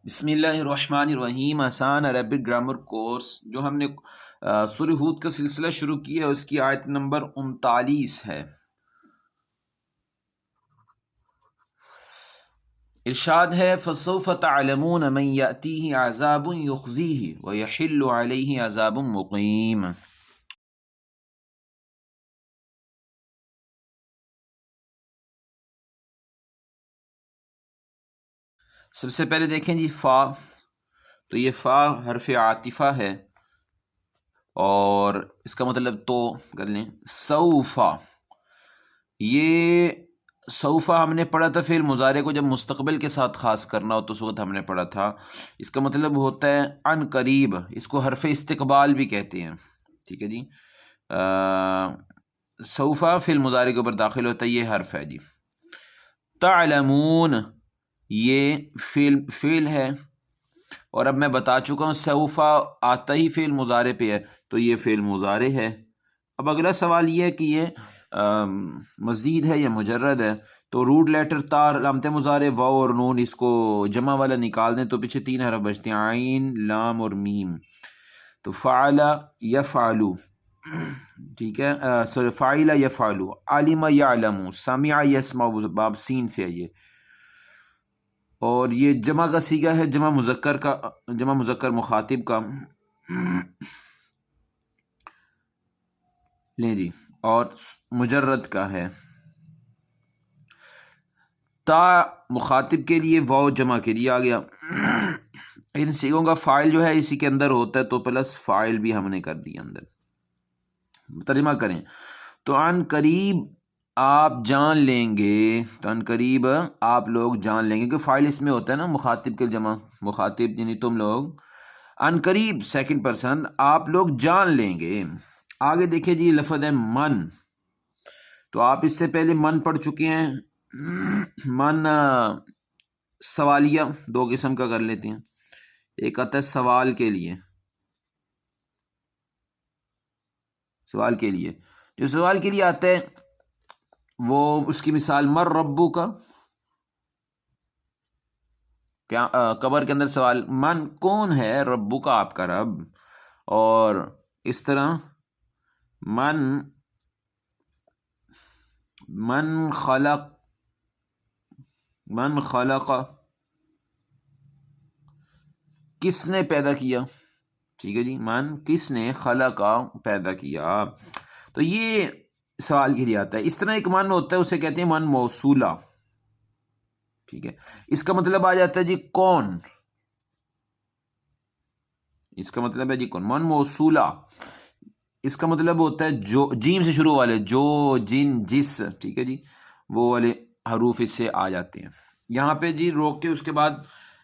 بسم اللہ الرحمن الرحیم. آسان عربک گرامر کورس جو ہم نے سورہ ہود کا سلسلہ شروع کیا ہے، اس کی آیت نمبر 39 ہے. ارشاد ہے فَسَوْفَ تَعْلَمُونَ مَنْ يَأْتِيهِ عَذَابٌ يُخْزِيهِ وَيَحِلُّ عَلَيْهِ عَذَابٌ مُقِيمٌ. سب سے پہلے دیکھیں جی فا، تو یہ فا حرف عاطفہ ہے اور اس کا مطلب تو کر لیں سوفا. یہ سوفا ہم نے پڑھا تھا فعل مضارع کو جب مستقبل کے ساتھ خاص کرنا ہو تو اس وقت ہم نے پڑھا تھا. اس کا مطلب ہوتا ہے عن قریب، اس کو حرف استقبال بھی کہتے ہیں. ٹھیک ہے جی، سوفا فعل مضارع کے اوپر داخل ہوتا ہے، یہ حرف ہے جی. تعلمون یہ فعل ہے، اور اب میں بتا چکا ہوں سوفا آتا ہی فعل مضارع پہ ہے تو یہ فعل مضارع ہے. اب اگلا سوال یہ ہے کہ یہ مزید ہے یا مجرد ہے. تو روٹ لیٹر تا علامت مضارع واو اور نون، اس کو جمع والا نکال دیں تو پیچھے 3 حرف بچتے ہیں، عین لام اور میم. تو فعل یفعلو، ٹھیک ہے، سورری فاعل یفعلو، علم یعلم، سمع یسمع، باب سین سے ہے یہ. اور یہ جمع کا صیغہ ہے، جمع مذکر مخاطب کا. لیں جی، اور مجرد کا ہے. تا مخاطب کے لیے، واو جمع کے لیے آ گیا. ان صیغوں کا فاعل جو ہے اسی کے اندر ہوتا ہے، تو پلس فاعل بھی ہم نے کر دیا اندر. ترجمہ کریں تو عن قریب آپ جان لیں گے، تو عن قریب آپ لوگ جان لیں گے، کہ فاعل اس میں ہوتا ہے نا مخاطب کے جمع، مخاطب یعنی تم لوگ. عن قریب سیکنڈ پرسن، آپ لوگ جان لیں گے. آگے دیکھیں جی لفظ ہے من، تو آپ اس سے پہلے من پڑھ چکے ہیں. من سوالیہ دو قسم کا کر لیتے ہیں. ایک آتا ہے سوال کے لیے، سوال کے لیے جو سوال کے لیے آتا ہے وہ اس کی مثال مر ربو کا، کیا قبر کے اندر سوال من کون ہے، ربو کا آپ کا رب. اور اس طرح من خلق کس نے پیدا کیا. ٹھیک ہے جی، من کس نے، خلق پیدا کیا. تو یہ سوال کے لیے آتا ہے. اس طرح ایک من ہوتا ہے، اسے کہتے ہیں من موصولہ. ٹھیک ہے، اس کا مطلب آ جاتا ہے جی کون، اس کا مطلب ہے جی کون. من موصولہ اس کا مطلب ہوتا ہے جو، جیم سے شروع والے، جو، جن، جس. ٹھیک ہے جی، وہ والے حروف اس سے آ جاتے ہیں. یہاں پہ جی روک کے اس کے بعد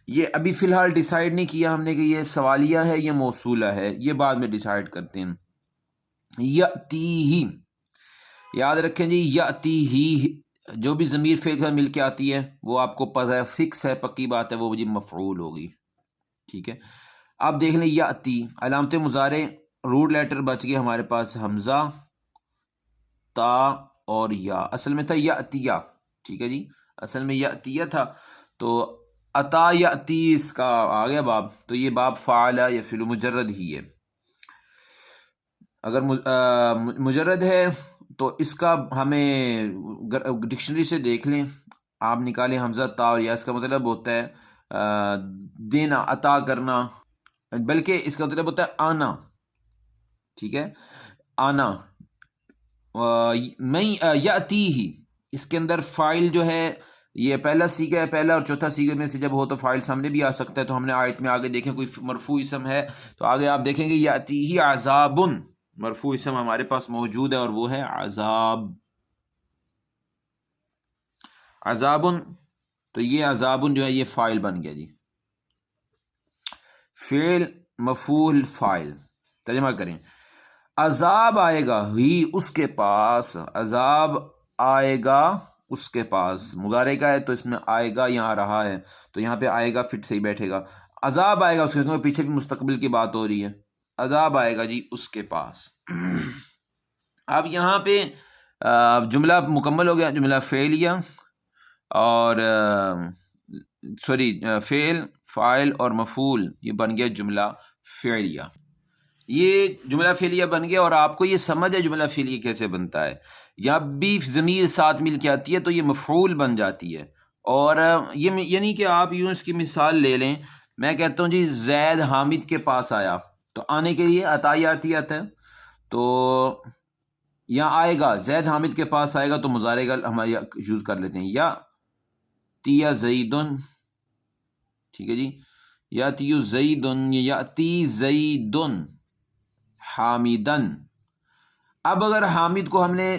یہ ابھی فی الحال ڈیسائیڈ نہیں کیا ہم نے کہ یہ سوالیہ ہے یہ موصولہ ہے، یہ بعد میں ڈیسائیڈ کرتے ہیں. یأتیہ، یاد رکھیں جی یأتیہ جو بھی ضمیر فعل کے ساتھ مل کے آتی ہے وہ آپ کو پتہ ہے، فکس ہے، پکی بات ہے، وہ جی مفعول ہوگی. ٹھیک ہے، اب دیکھ لیں یأتی علامت مضارع روٹ لیٹر بچ گئے ہمارے پاس حمزہ، تا اور یا. اصل میں تھا یأتیہ. ٹھیک ہے جی، اصل میں یأتیہ تھا، تو عطا یأتی اس کا آ گیا باب. تو یہ باب فعل یا فعل مجرد ہی ہے. اگر مجرد ہے تو اس کا ہمیں ڈکشنری سے دیکھ لیں، آپ نکالیں حمزہ تا اور یا. اس کا مطلب ہوتا ہے دینا، عطا کرنا، بلکہ اس کا مطلب ہوتا ہے آنا. ٹھیک ہے، آنا. میں یاتی ہی، اس کے اندر فاعل جو ہے یہ پہلا صیغہ ہے، پہلا اور چوتھا صیغے میں سے جب ہو تو فاعل سامنے بھی آ سکتا ہے. تو ہم نے آیت میں آگے دیکھیں کوئی مرفوع اسم ہے تو آگے آپ دیکھیں گے یاتی ہی عذاب، مرفوع اسم ہمارے پاس موجود ہے اور وہ ہے عذاب. عذاب، تو یہ عذاب جو ہے یہ فاعل بن گیا جی، فعل مفعول فاعل. ترجمہ کریں عذاب آئے گا ہی اس کے پاس، عذاب آئے گا اس کے پاس. مضارع کا ہے تو اس میں آئے گا یہاں آ رہا ہے تو یہاں پہ آئے گا فٹ صحیح بیٹھے گا. عذاب آئے گا اس کے، پیچھے بھی مستقبل کی بات ہو رہی ہے. عذاب آئے گا جی اس کے پاس. اب یہاں پہ جملہ مکمل ہو گیا، جملہ فعلیہ اور سوری فعل فاعل اور مفعول، یہ بن گیا جملہ فعلیہ. یہ جملہ فعلیہ بن گیا. اور آپ کو یہ سمجھ ہے جملہ فعلیہ کیسے بنتا ہے. جب بھی ضمیر ساتھ مل کے آتی ہے تو یہ مفعول بن جاتی ہے. اور یہ یعنی کہ آپ یوں اس کی مثال لے لیں، میں کہتا ہوں جی زید حامد کے پاس آیا، تو آنے کے لیے عطایاتی آتا ہے، تو یہاں آئے گا زید حامد کے پاس آئے گا تو مضارع کا ہم یوز کر لیتے ہیں، یا تیا زیدن، ٹھیک ہے جی، یا تیو زیدن، یا تی زیدن حامدن. اب اگر حامد کو ہم نے،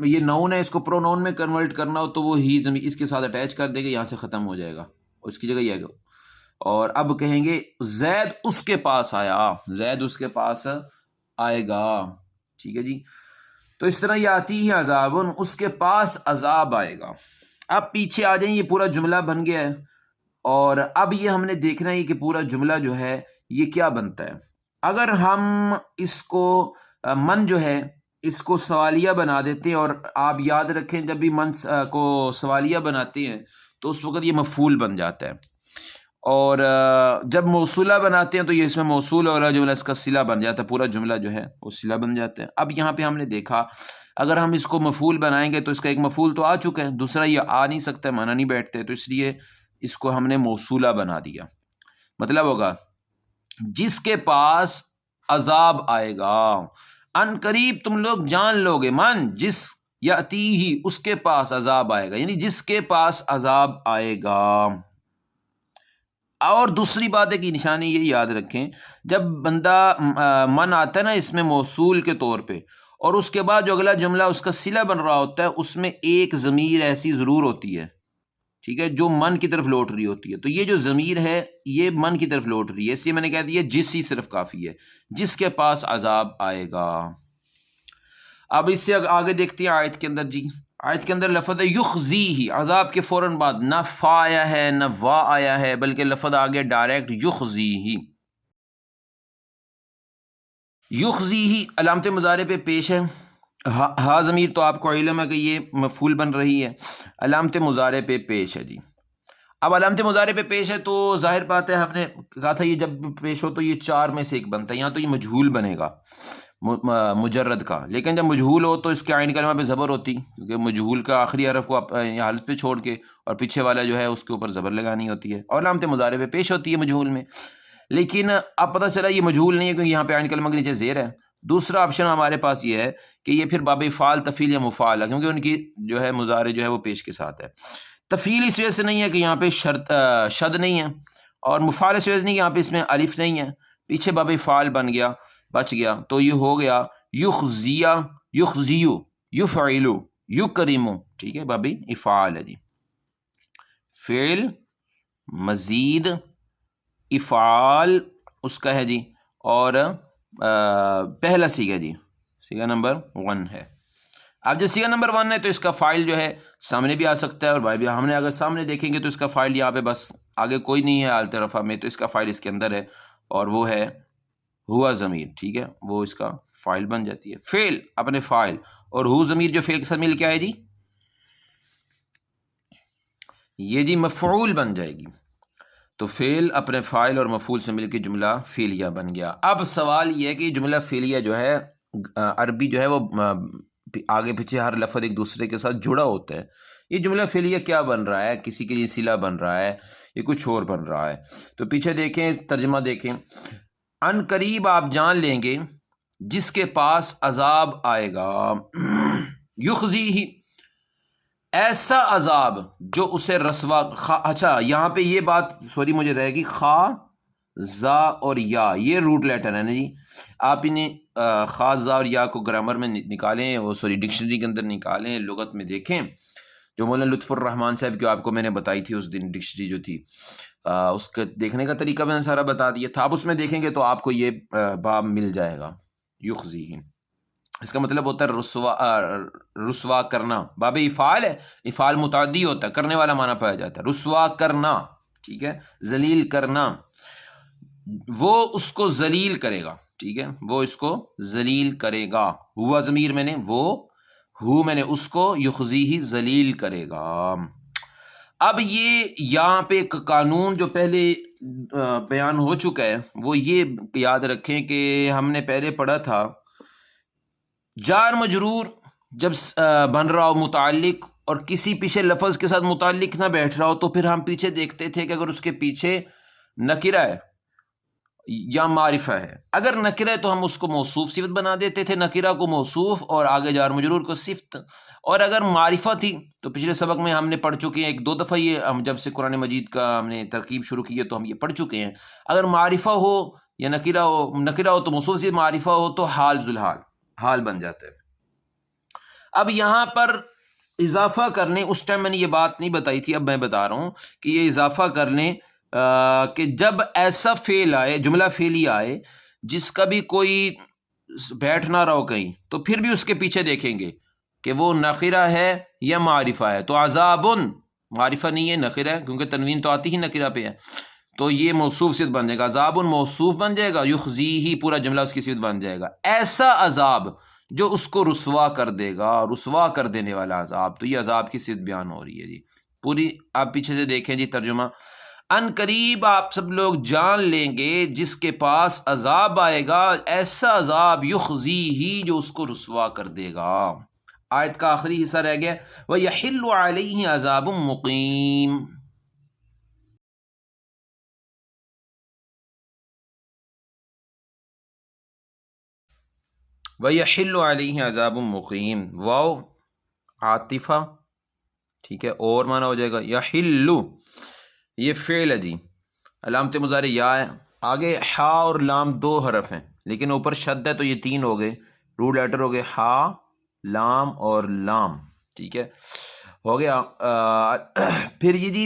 یہ نون ہے، اس کو پرونون میں کنورٹ کرنا ہو تو وہ ہی ضمیر اس کے ساتھ اٹیچ کر دے گا، یہاں سے ختم ہو جائے گا، اس کی جگہ یہ آئے گا. اور اب کہیں گے زید اس کے پاس آیا، زید اس کے پاس آئے گا، ٹھیک ہے جی. تو اس طرح یہ آتی ہے عذاب، اس کے پاس عذاب آئے گا. اب پیچھے آ جائیں، یہ پورا جملہ بن گیا ہے، اور اب یہ ہم نے دیکھنا ہے کہ پورا جملہ جو ہے یہ کیا بنتا ہے. اگر ہم اس کو من جو ہے اس کو سوالیہ بنا دیتے ہیں، اور آپ یاد رکھیں جب بھی من کو سوالیہ بناتے ہیں تو اس وقت یہ مفعول بن جاتا ہے، اور جب موصولہ بناتے ہیں تو یہ اس میں موصول اور جملہ اس کا صلہ بن جاتا ہے، پورا جملہ جو ہے وہ صلہ بن جاتا ہے. اب یہاں پہ ہم نے دیکھا اگر ہم اس کو مفعول بنائیں گے تو اس کا ایک مفعول تو آ چکا ہے، دوسرا یہ آ نہیں سکتا، معنی نہیں بیٹھتے، تو اس لیے اس کو ہم نے موصولہ بنا دیا. مطلب ہوگا جس کے پاس عذاب آئے گا، ان قریب تم لوگ جان لو گے، من جس یاتی ہی اس کے پاس عذاب آئے گا، یعنی جس کے پاس عذاب آئے گا. اور دوسری بات ہے کہ نشانی یہ یاد رکھیں، جب بندہ من آتا ہے نا اس میں موصول کے طور پہ، اور اس کے بعد جو اگلا جملہ اس کا صلہ بن رہا ہوتا ہے اس میں ایک ضمیر ایسی ضرور ہوتی ہے، ٹھیک ہے، جو من کی طرف لوٹ رہی ہوتی ہے. تو یہ جو ضمیر ہے یہ من کی طرف لوٹ رہی ہے، اس لیے میں نے کہہ دیا جس ہی صرف کافی ہے، جس کے پاس عذاب آئے گا. اب اس سے آگے دیکھتے ہیں آیت کے اندر. جی آیت کے اندر لفظ یخزی ہی، عذاب کے فوراً بعد نہ فا آیا ہے نہ وا آیا ہے، بلکہ لفظ آگے ڈائریکٹ یخزی ہی. یخزی ہی علامت مضارع پہ پیش ہے، ہا ضمیر تو آپ کو علم ہے کہ یہ مفعول بن رہی ہے، علامت مضارع پہ پیش ہے. جی اب علامت مضارع پہ پیش ہے تو ظاہر بات ہے، ہم نے کہا تھا یہ جب پیش ہو تو یہ چار میں سے ایک بنتا ہے، یہاں تو یہ مجہول بنے گا مجرد کا، لیکن جب مجہول ہو تو اس کے عین کلمہ پہ زبر ہوتی، کیونکہ مجہول کا آخری حرف کو حالت پہ چھوڑ کے اور پیچھے والا جو ہے اس کے اوپر زبر لگانی ہوتی ہے، اور علامت مضارع پہ پیش ہوتی ہے مجہول میں. لیکن اب پتہ چلا یہ مجہول نہیں ہے کیونکہ یہاں پہ عین کلمہ کے نیچے زیر ہے. دوسرا آپشن ہمارے پاس یہ ہے کہ یہ پھر باب فعال تفعیل یا مفعال ہے، کیونکہ ان کی جو ہے مضارع جو ہے وہ پیش کے ساتھ ہے. تفعیل اس وجہ سے نہیں ہے کہ یہاں پہ شد نہیں ہے، اور مفعال اس وجہ سے نہیں، یہاں پہ اس میں الف نہیں ہے، پیچھے باب فعال بن گیا، بچ گیا، تو یہ ہو گیا یخزیہ، یخزیو، یفعلو، یکرمو، ٹھیک ہے، باب افعال ہے. جی فعل مزید افعال اس کا ہے جی، اور پہلا سیغہ جی سیغہ نمبر 1 ہے. اب جب سیغہ نمبر 1 ہے تو اس کا فاعل جو ہے سامنے بھی آ سکتا ہے، اور بھائی بھی ہم نے اگر سامنے دیکھیں گے تو اس کا فاعل یہاں پہ بس آگے کوئی نہیں ہے حالت رفع میں، تو اس کا فاعل اس کے اندر ہے اور وہ ہے ہوا ضمیر، ٹھیک ہے، وہ اس کا فاعل بن جاتی ہے. فعل اپنے فاعل اور ہو ضمیر جو فعل کے ساتھ مل کے آئے جی یہ جی مفعول بن جائے گی. تو فعل اپنے فاعل اور مفعول سے مل کے جملہ فعلیہ بن گیا. اب سوال یہ ہے کہ جملہ فعلیہ جو ہے عربی جو ہے وہ آگے پیچھے ہر لفظ ایک دوسرے کے ساتھ جڑا ہوتا ہے، یہ جملہ فعلیہ کیا بن رہا ہے؟ کسی کے لیے صلہ بن رہا ہے، یہ کچھ اور بن رہا ہے. تو پیچھے دیکھیں ترجمہ دیکھیں، ان قریب آپ جان لیں گے جس کے پاس عذاب آئے گا، یخزی ہی ایسا عذاب جو اسے رسوا. اچھا یہاں پہ یہ بات سوری مجھے رہے گی، خا زا اور یا یہ روٹ لیٹر ہے نا جی، آپ انہیں خا زا اور یا کو گرامر میں نکالیں، وہ سوری ڈکشنری کے اندر نکالیں، لغت میں دیکھیں، جو مولانا لطف الرحمان صاحب کی آپ کو میں نے بتائی تھی اس دن ڈکشنری جو تھی، اس کا دیکھنے کا طریقہ میں نے سارا بتا دیا تھا. آپ اس میں دیکھیں گے تو آپ کو یہ باب مل جائے گا. یخزیہم اس کا مطلب ہوتا ہے رسوا کرنا. باب افعال ہے، افعال متعدی ہوتا ہے، کرنے والا معنی پایا جاتا ہے، رسوا کرنا، ٹھیک ہے، ذلیل کرنا. وہ اس کو ذلیل کرے گا، ٹھیک ہے، وہ اس کو ذلیل کرے گا. ہوا ضمیر میں نے، وہ ہو میں نے، اس کو یخزیہ ذلیل کرے گا. اب یہ یہاں پہ ایک قانون جو پہلے بیان ہو چکا ہے وہ یہ یاد رکھیں کہ ہم نے پہلے پڑھا تھا جار مجرور جب بن رہا ہو متعلق اور کسی پیچھے لفظ کے ساتھ متعلق نہ بیٹھ رہا ہو تو پھر ہم پیچھے دیکھتے تھے کہ اگر اس کے پیچھے نکرہ ہے یا معرفہ ہے، اگر نکرہ ہے تو ہم اس کو موصوف صفت بنا دیتے تھے، نکرہ کو موصوف اور آگے جار مجرور کو صفت، اور اگر معرفہ تھی تو پچھلے سبق میں ہم نے پڑھ چکے ہیں 1-2 دفعہ، یہ ہم جب سے قرآن مجید کا ہم نے ترکیب شروع کی ہے تو ہم یہ پڑھ چکے ہیں، اگر معرفہ ہو یا نکرہ ہو تو موصوف صفت، معرفہ ہو تو حال ذوالحال حال بن جاتا ہے۔ اب یہاں پر اضافہ کرنے، اس ٹائم میں نے یہ بات نہیں بتائی تھی، اب میں بتا رہا ہوں کہ یہ اضافہ کرنے کہ جب ایسا فعل آئے، جملہ فعلی آئے جس کا بھی کوئی بیٹھ نہ رہو کہیں، تو پھر بھی اس کے پیچھے دیکھیں گے کہ وہ نکرہ ہے یا معرفہ ہے۔ تو عذابن معرفہ نہیں ہے، نکرہ ہے، کیونکہ تنوین تو آتی ہی نکرہ پہ ہے، تو یہ موصوف صفت بن جائے گا، عذابن موصوف بن جائے گا، یخزیہ پورا جملہ اس کی صفت بن جائے گا۔ ایسا عذاب جو اس کو رسوا کر دے گا، رسوا کر دینے والا عذاب، تو یہ عذاب کی صفت بیان ہو رہی ہے جی پوری۔ آپ پیچھے سے دیکھیں جی ترجمہ، ان قریب آپ سب لوگ جان لیں گے جس کے پاس عذاب آئے گا، ایسا عذاب یخزیہ جو اس کو رسوا کر دے گا۔ آیت کا آخری حصہ رہ گیا، وَيَحِلُّ عَلَيْهِ عَذَابٌ مُقِيمٌ۔ وَيَحِلُّ عَلَيْهِ عَذَابٌ مُقِيمٌ، واو عاطفہ، ٹھیک ہے، اور معنی ہو جائے گا یحلُّ، یہ فعل ہے جی، علامت مضارع یا ہے، آگے ہا اور لام 2 حرف ہیں لیکن اوپر شد ہے تو یہ 3 ہو گئے، روٹ لیٹر ہو گئے ہا، لام اور لام، ٹھیک ہے، ہو گیا۔ پھر یہ جی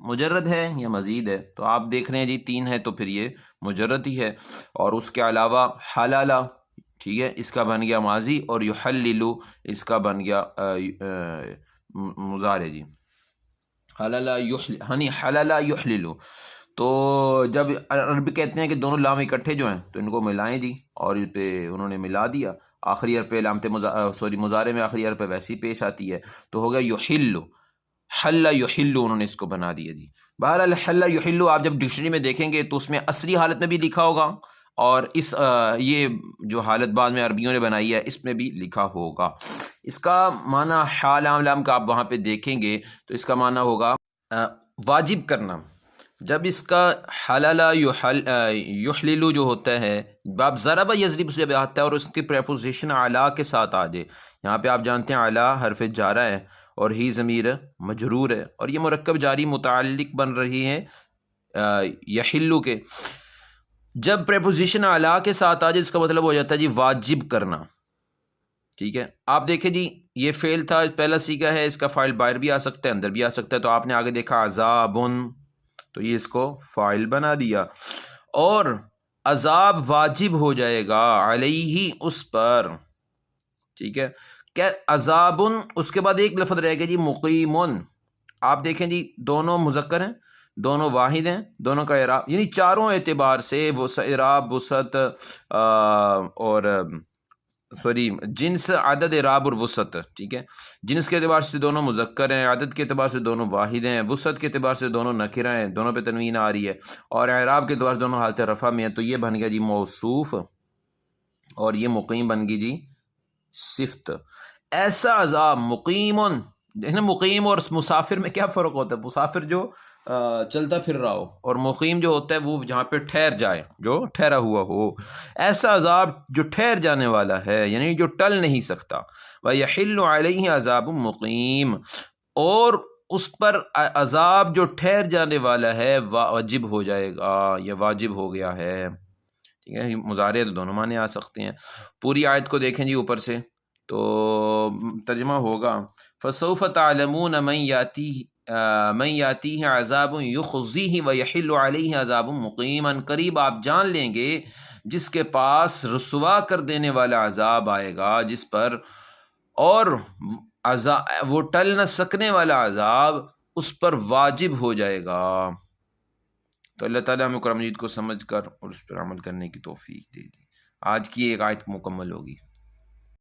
مجرد ہے یا مزید ہے، تو آپ دیکھ رہے ہیں جی 3 ہے تو پھر یہ مجرد ہی ہے، اور اس کے علاوہ حلالہ، ٹھیک ہے، اس کا بن گیا ماضی، اور یحللو اس کا بن گیا مضارع جی، حلالہ یحللو۔ تو جب عرب کہتے ہیں کہ دونوں لام اکٹھے جو ہیں تو ان کو ملائیں جی، اور اس پہ انہوں نے ملا دیا، آخری حرف پہ علامت مضارع میں آخری حرف پہ ویسی پیش آتی ہے، تو ہو گیا یحلو، حل یحلو، انہوں نے اس کو بنا دیا جی۔ بہرحال حل یحلو آپ جب ڈکشنری میں دیکھیں گے تو اس میں اصلی حالت میں بھی لکھا ہوگا، اور اس یہ جو حالت بعد میں عربیوں نے بنائی ہے اس میں بھی لکھا ہوگا۔ اس کا معنی حال لام کا آپ وہاں پہ دیکھیں گے تو اس کا معنی ہوگا واجب کرنا۔ جب اس کا حلالہ یحللو جو ہوتا ہے، باب ضرب یضرب سے آتا ہے اور اس کی پریپوزیشن علی کے ساتھ آ جائے، یہاں پہ آپ جانتے ہیں علی حرف جارہ ہے اور ہی ضمیر مجرور ہے، اور یہ مرکب جاری متعلق بن رہی ہے یحلو کے، جب پریپوزیشن علی کے ساتھ آ جائے اس کا مطلب ہو جاتا ہے جی واجب کرنا، ٹھیک ہے۔ آپ دیکھیں جی یہ فعل تھا، پہلا صیغہ ہے، اس کا فاعل باہر بھی آ سکتا ہے اندر بھی آ سکتا ہے، تو آپ نے آگے دیکھا عذابن، تو یہ اس کو فاعل بنا دیا، اور عذاب واجب ہو جائے گا علیہ اس پر، ٹھیک ہے، کیا عذابن، اس کے بعد ایک لفظ رہ گیا جی مقیمن، آپ دیکھیں جی دونوں مذکر ہیں، دونوں واحد ہیں، دونوں کا اعراب یعنی چاروں اعتبار سے اعراب، وسعت اور جنس، عدد، اعراب اور وسعت، ٹھیک ہے، جنس کے اعتبار سے دونوں مذکر ہیں، عدد کے اعتبار سے دونوں واحد ہیں، وسعت کے اعتبار سے دونوں نکرہ ہیں، دونوں پہ تنوین آ رہی ہے، اور اعراب کے اعتبار سے دونوں حالت رفع میں ہیں، تو یہ بن گیا جی موصوف، اور یہ مقیم بن گئی جی صفت۔ ایسا عذاب مقیمن، مقیم اور مسافر میں کیا فرق ہوتا ہے؟ مسافر جو چلتا پھر رہا ہو، اور مقیم جو ہوتا ہے وہ جہاں پہ ٹھہر جائے، جو ٹھہرا ہوا ہو، ایسا عذاب جو ٹھہر جانے والا ہے یعنی جو ٹل نہیں سکتا۔ وَيَحِلُّ عَلَيْهِ عَذَابٌ مُقِيمٌ، اور اس پر عذاب جو ٹھہر جانے والا ہے واجب ہو جائے گا یا واجب ہو گیا ہے، ٹھیک ہے، مضارع تو دونوں معنی آ سکتے ہیں۔ پوری آیت کو دیکھیں جی اوپر سے تو ترجمہ ہوگا فَسَوْفَ تَعْلَمُونَ مَنْ یَأْتِیہِ عَذَابٌ یُخْزِیہِ وَیَحِلُّ عَلَیْهِ عَذَابٌ مُقِیمٌ، قریب آپ جان لیں گے جس کے پاس رسوا کر دینے والا عذاب آئے گا، جس پر اور وہ ٹل نہ سکنے والا عذاب اس پر واجب ہو جائے گا۔ تو اللہ تعالیٰ ہمیں قرآن مجید کو سمجھ کر اور اس پر عمل کرنے کی توفیق دے دی۔ آج کی ایک آیت مکمل ہوگی۔